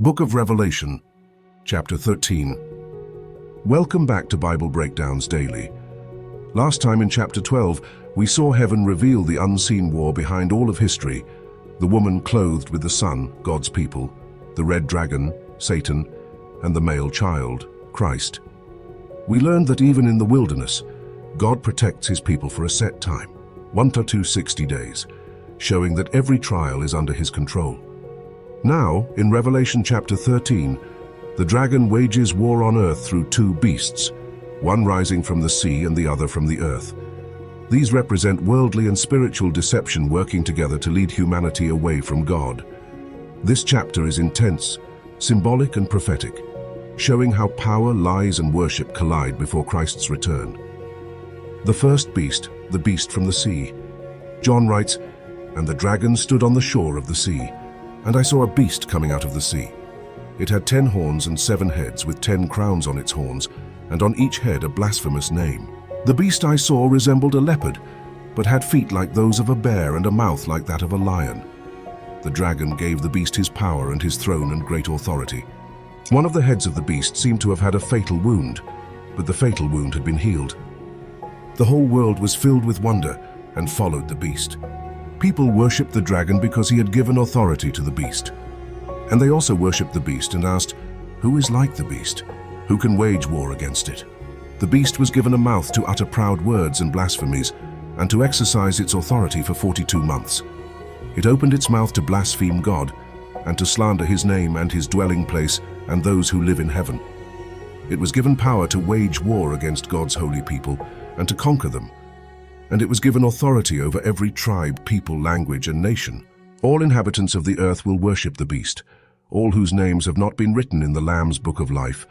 Book of Revelation, Chapter 13. Welcome back to Bible Breakdowns Daily. Last time in Chapter 12, we saw heaven reveal the unseen war behind all of history, the woman clothed with the sun, God's people, the red dragon, Satan, and the male child, Christ. We learned that even in the wilderness, God protects his people for a set time, 1 to 260 days, showing that every trial is under his control. Now, in Revelation chapter 13, the dragon wages war on earth through two beasts, one rising from the sea and the other from the earth. These represent worldly and spiritual deception working together to lead humanity away from God. This chapter is intense, symbolic and prophetic, showing how power, lies and worship collide before Christ's return. The first beast, the beast from the sea. John writes, "And the dragon stood on the shore of the sea, and I saw a beast coming out of the sea. It had 10 horns and 7 heads, with 10 crowns on its horns, and on each head a blasphemous name. The beast I saw resembled a leopard, but had feet like those of a bear and a mouth like that of a lion. The dragon gave the beast his power and his throne and great authority. One of the heads of the beast seemed to have had a fatal wound, but the fatal wound had been healed. The whole world was filled with wonder and followed the beast. People worshipped the dragon because he had given authority to the beast. And they also worshipped the beast and asked, 'Who is like the beast? Who can wage war against it?' The beast was given a mouth to utter proud words and blasphemies, and to exercise its authority for 42 months. It opened its mouth to blaspheme God, and to slander his name and his dwelling place and those who live in heaven. It was given power to wage war against God's holy people and to conquer them. And it was given authority over every tribe, people, language, and nation. All inhabitants of the earth will worship the beast, all whose names have not been written in the Lamb's book of life,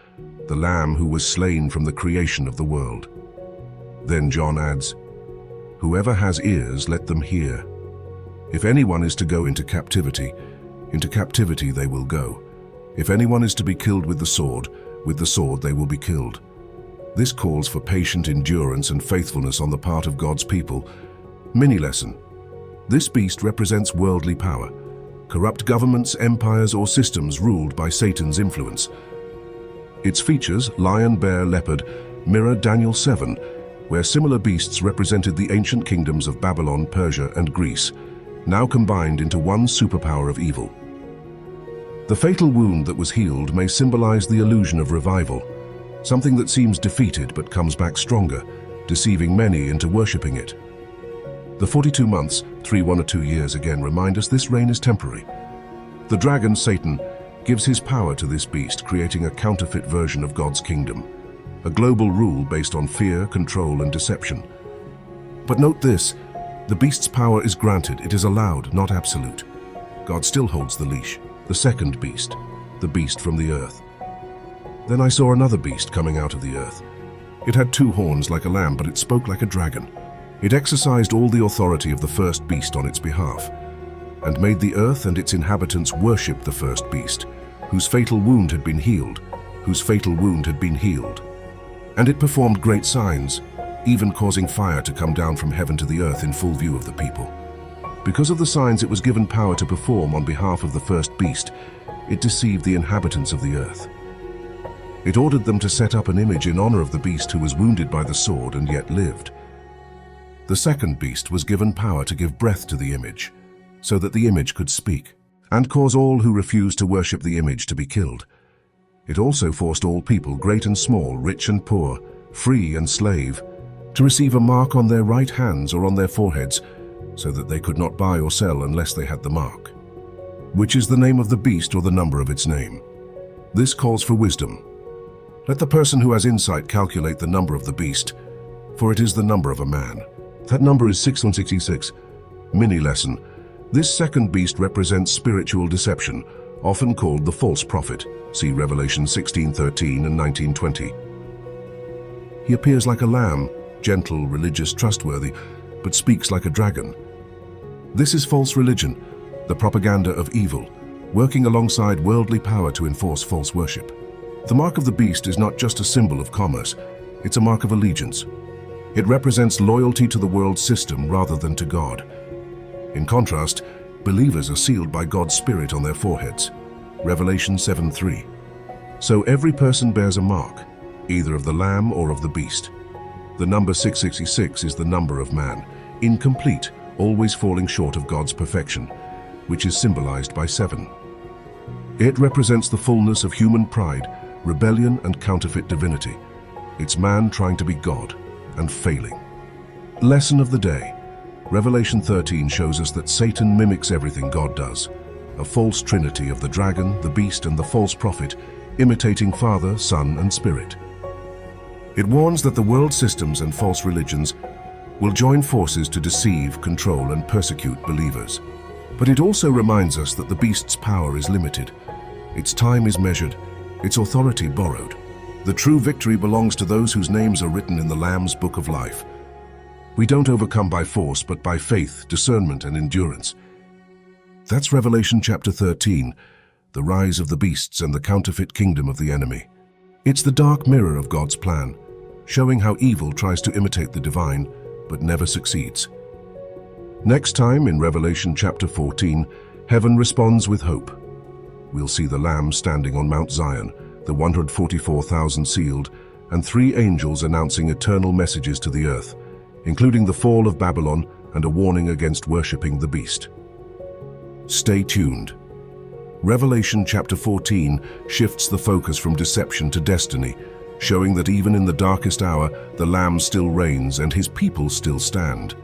the Lamb who was slain from the creation of the world." Then John adds, "Whoever has ears, let them hear. If anyone is to go into captivity they will go. If anyone is to be killed with the sword they will be killed." This calls for patient endurance and faithfulness on the part of God's people. Mini lesson. This beast represents worldly power, corrupt governments, empires, or systems ruled by Satan's influence. Its features, lion, bear, leopard, mirror Daniel 7, where similar beasts represented the ancient kingdoms of Babylon, Persia, and Greece, now combined into one superpower of evil. The fatal wound that was healed may symbolize the illusion of revival, something that seems defeated but comes back stronger, deceiving many into worshipping it. The 42 months, 1 or 2 years again, remind us this reign is temporary. The dragon, Satan, gives his power to this beast, creating a counterfeit version of God's kingdom, a global rule based on fear, control, and deception. But note this, the beast's power is granted, it is allowed, not absolute. God still holds the leash, the second beast, the beast from the earth. Then I saw another beast coming out of the earth. It had 2 horns like a lamb, but it spoke like a dragon. It exercised all the authority of the first beast on its behalf, and made the earth and its inhabitants worship the first beast, whose fatal wound had been healed, And it performed great signs, even causing fire to come down from heaven to the earth in full view of the people. Because of the signs it was given power to perform on behalf of the first beast, it deceived the inhabitants of the earth. It ordered them to set up an image in honor of the beast who was wounded by the sword and yet lived. The second beast was given power to give breath to the image, so that the image could speak, and cause all who refused to worship the image to be killed. It also forced all people, great and small, rich and poor, free and slave, to receive a mark on their right hands or on their foreheads, so that they could not buy or sell unless they had the mark, which is the name of the beast or the number of its name. This calls for wisdom. Let the person who has insight calculate the number of the beast, for it is the number of a man. That number is 666. Mini lesson. This second beast represents spiritual deception, often called the false prophet. See Revelation 16:13 and 19:20. He appears like a lamb, gentle, religious, trustworthy, but speaks like a dragon. This is false religion, the propaganda of evil, working alongside worldly power to enforce false worship. The mark of the beast is not just a symbol of commerce, it's a mark of allegiance. It represents loyalty to the world system rather than to God. In contrast, believers are sealed by God's Spirit on their foreheads. Revelation 7:3. So every person bears a mark, either of the Lamb or of the beast. The number 666 is the number of man, incomplete, always falling short of God's perfection, which is symbolized by 7. It represents the fullness of human pride, rebellion, and counterfeit divinity. It's man trying to be God and failing. Lesson of the day. Revelation 13 shows us that Satan mimics everything God does, a false trinity of the dragon, the beast, and the false prophet, imitating Father, Son, and Spirit. It warns that the world systems and false religions will join forces to deceive, control, and persecute believers. But it also reminds us that the beast's power is limited, its time is measured, its authority borrowed. The true victory belongs to those whose names are written in the Lamb's Book of Life. We don't overcome by force, but by faith, discernment, and endurance. That's Revelation chapter 13, the rise of the beasts and the counterfeit kingdom of the enemy. It's the dark mirror of God's plan, showing how evil tries to imitate the divine, but never succeeds. Next time in Revelation chapter 14, heaven responds with hope. We'll see the Lamb standing on Mount Zion, the 144,000 sealed, and 3 angels announcing eternal messages to the earth, including the fall of Babylon and a warning against worshipping the beast. Stay tuned. Revelation chapter 14 shifts the focus from deception to destiny, showing that even in the darkest hour, the Lamb still reigns and his people still stand.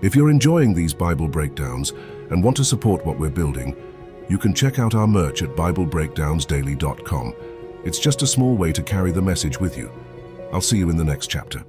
If you're enjoying these Bible breakdowns and want to support what we're building, you can check out our merch at BibleBreakdownsDaily.com. It's just a small way to carry the message with you. I'll see you in the next chapter.